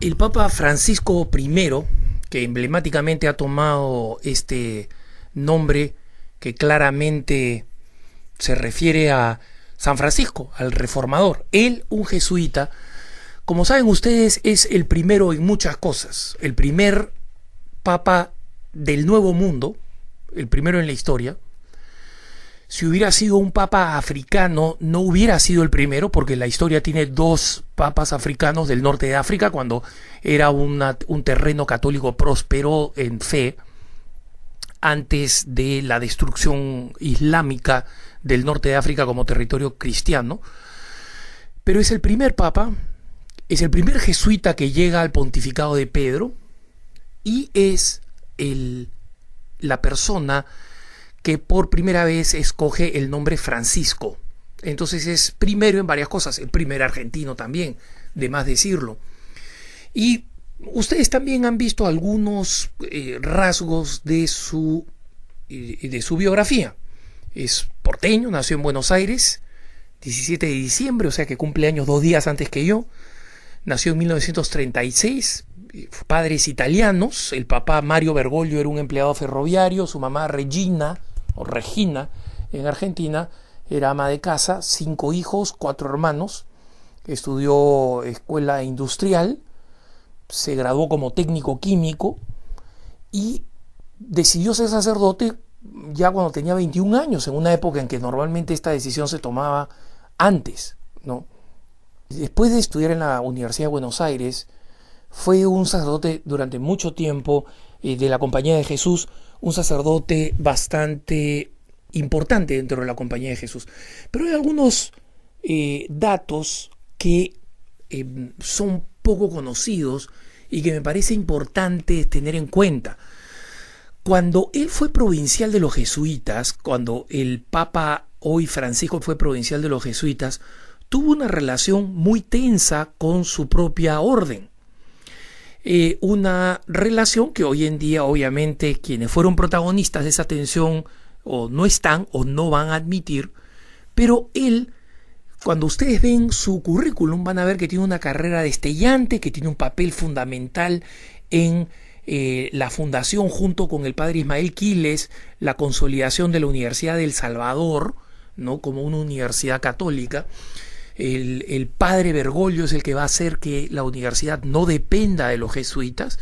El Papa Francisco I, que emblemáticamente ha tomado este nombre que claramente se refiere a San Francisco, al reformador, él, un jesuita, como saben ustedes, es el primero en muchas cosas, el primer papa del Nuevo Mundo, el primero en la historia. Si hubiera sido un papa africano, no hubiera sido el primero, porque la historia tiene dos papas africanos del norte de África, cuando era un terreno católico próspero en fe, antes de la destrucción islámica del norte de África como territorio cristiano. Pero es el primer papa, es el primer jesuita que llega al pontificado de Pedro, y es la persona que por primera vez escoge el nombre Francisco. Entonces es primero en varias cosas, el primer argentino también, de más decirlo. Y ustedes también han visto algunos rasgos de su biografía. Es porteño, nació en Buenos Aires, 17 de diciembre, o sea que cumple años 2 días antes que yo. Nació en 1936, padres italianos. El papá Mario Bergoglio era un empleado ferroviario, su mamá Regina, o Regina, en Argentina, era ama de casa, 5 hijos, 4 hermanos. Estudió escuela industrial, se graduó como técnico químico y decidió ser sacerdote ya cuando tenía 21 años, en una época en que normalmente esta decisión se tomaba antes, ¿no? Después de estudiar en la Universidad de Buenos Aires, fue un sacerdote durante mucho tiempo de la Compañía de Jesús, un sacerdote bastante importante dentro de la Compañía de Jesús. Pero hay algunos datos que son poco conocidos y que me parece importante tener en cuenta. Cuando él fue provincial de los jesuitas, cuando el Papa hoy Francisco fue provincial de los jesuitas, tuvo una relación muy tensa con su propia orden. Una relación que hoy en día, obviamente, quienes fueron protagonistas de esa tensión o no están o no van a admitir, pero él, cuando ustedes ven su currículum, van a ver que tiene una carrera destellante, que tiene un papel fundamental en la fundación, junto con el padre Ismael Quiles, la consolidación de la Universidad de El Salvador, ¿no?, como una universidad católica. El padre Bergoglio es el que va a hacer que la universidad no dependa de los jesuitas,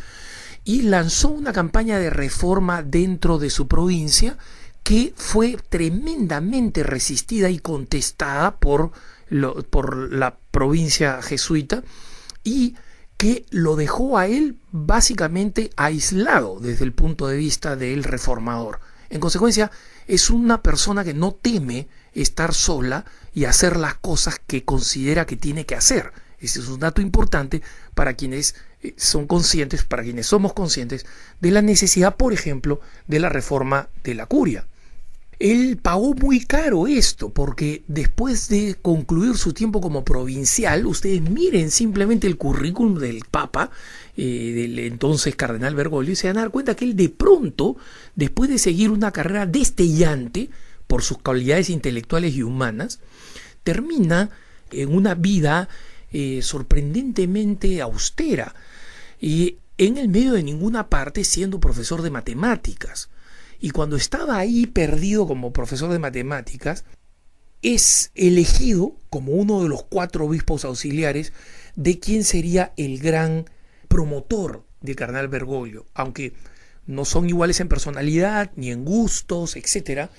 y lanzó una campaña de reforma dentro de su provincia que fue tremendamente resistida y contestada por la provincia jesuita, y que lo dejó a él básicamente aislado desde el punto de vista del reformador. En consecuencia, es una persona que no teme estar sola y hacer las cosas que considera que tiene que hacer. Ese es un dato importante para quienes son conscientes, para quienes somos conscientes de la necesidad, por ejemplo, de la reforma de la curia. Él pagó muy caro esto, porque después de concluir su tiempo como provincial, ustedes miren simplemente el currículum del Papa, del entonces cardenal Bergoglio, y se van a dar cuenta que él de pronto, después de seguir una carrera destellante por sus cualidades intelectuales y humanas, termina en una vida sorprendentemente austera, y en el medio de ninguna parte, siendo profesor de matemáticas. Y cuando estaba ahí perdido como profesor de matemáticas, es elegido como uno de los 4 obispos auxiliares de quien sería el gran promotor del cardenal Bergoglio. Aunque no son iguales en personalidad, ni en gustos, etc.,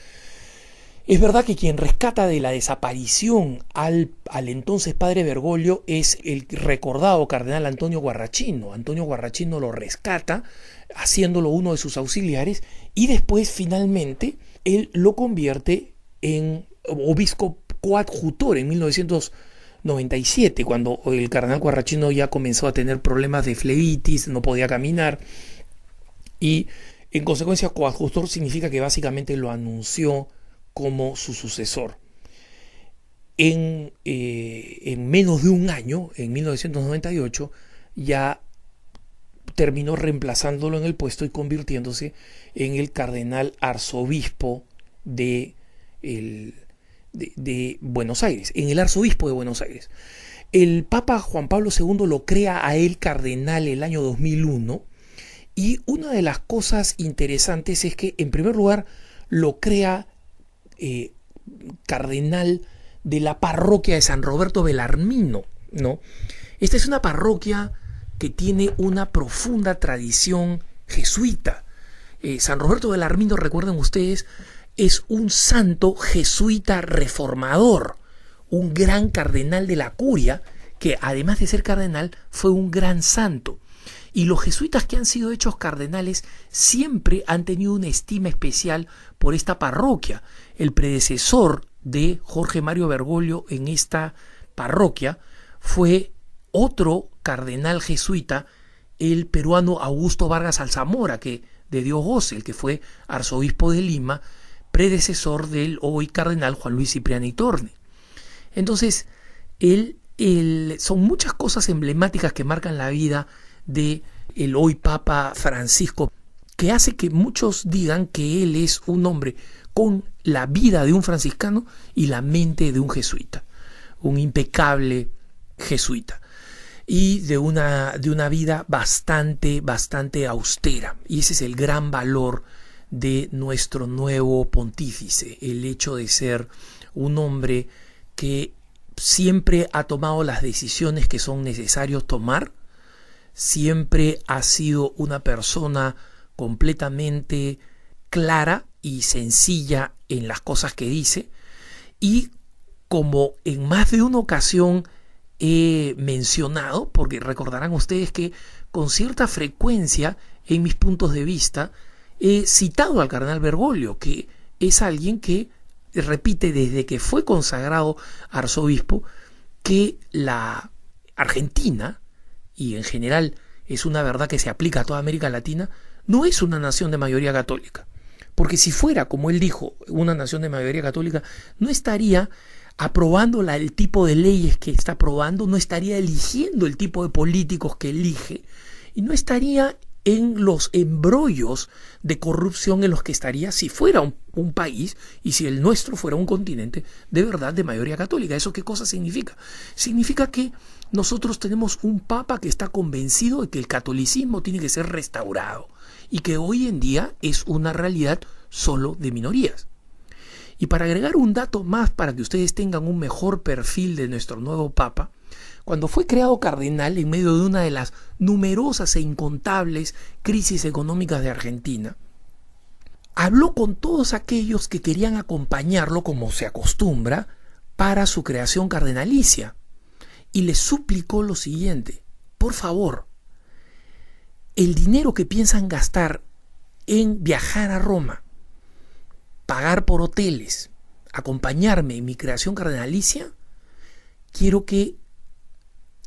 es verdad que quien rescata de la desaparición al entonces padre Bergoglio es el recordado cardenal Antonio Guarrachino. Antonio Guarrachino lo rescata, haciéndolo uno de sus auxiliares, y después finalmente él lo convierte en obispo coadjutor en 1997, cuando el cardenal Guarrachino ya comenzó a tener problemas de flebitis, no podía caminar, y en consecuencia coadjutor significa que básicamente lo anunció como su sucesor. En menos de un año, en 1998, ya terminó reemplazándolo en el puesto y convirtiéndose en el cardenal arzobispo de Buenos Aires, en el arzobispo de Buenos Aires. El Papa Juan Pablo II lo crea a él cardenal el año 2001, y una de las cosas interesantes es que, en primer lugar, lo crea cardenal de la parroquia de San Roberto Belarmino, ¿no? Esta es una parroquia que tiene una profunda tradición jesuita. San Roberto Belarmino, recuerden ustedes, es un santo jesuita reformador, un gran cardenal de la curia, que además de ser cardenal fue un gran santo. Y los jesuitas que han sido hechos cardenales siempre han tenido una estima especial por esta parroquia. El predecesor de Jorge Mario Bergoglio en esta parroquia fue otro cardenal jesuita, el peruano Augusto Vargas Alzamora, que de Dios goce, el que fue arzobispo de Lima, predecesor del hoy cardenal Juan Luis Cipriani Torne. Entonces, son muchas cosas emblemáticas que marcan la vida de el hoy Papa Francisco, que hace que muchos digan que él es un hombre con la vida de un franciscano y la mente de un jesuita, un impecable jesuita, y de una vida bastante austera. Y ese es el gran valor de nuestro nuevo pontífice, el hecho de ser un hombre que siempre ha tomado las decisiones que son necesarios tomar, siempre ha sido una persona completamente clara y sencilla en las cosas que dice, y como en más de una ocasión he mencionado, porque recordarán ustedes que con cierta frecuencia en mis puntos de vista he citado al cardenal Bergoglio, que es alguien que repite desde que fue consagrado arzobispo que la Argentina, y en general es una verdad que se aplica a toda América Latina, no es una nación de mayoría católica. Porque si fuera, como él dijo, una nación de mayoría católica, no estaría aprobando el tipo de leyes que está aprobando, no estaría eligiendo el tipo de políticos que elige, y no estaría en los embrollos de corrupción en los que estaría si fuera un país, y si el nuestro fuera un continente de verdad de mayoría católica. ¿Eso qué cosa significa? Significa que nosotros tenemos un papa que está convencido de que el catolicismo tiene que ser restaurado, y que hoy en día es una realidad solo de minorías. Y para agregar un dato más para que ustedes tengan un mejor perfil de nuestro nuevo papa, cuando fue creado cardenal en medio de una de las numerosas e incontables crisis económicas de Argentina, habló con todos aquellos que querían acompañarlo, como se acostumbra, para su creación cardenalicia, y les suplicó lo siguiente: por favor, el dinero que piensan gastar en viajar a Roma, pagar por hoteles, acompañarme en mi creación cardenalicia, quiero que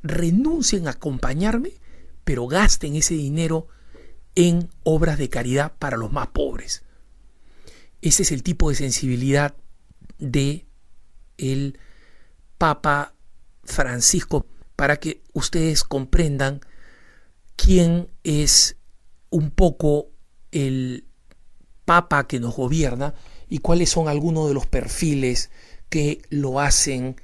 renuncien a acompañarme, pero gasten ese dinero en obras de caridad para los más pobres. Ese es el tipo de sensibilidad de el Papa Francisco, para que ustedes comprendan quién es un poco el Papa que nos gobierna y cuáles son algunos de los perfiles que lo hacen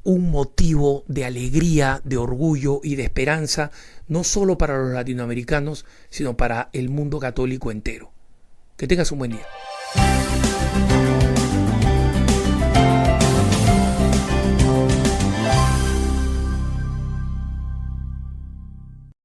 un motivo de alegría, de orgullo y de esperanza, no solo para los latinoamericanos, sino para el mundo católico entero. Que tengas un buen día.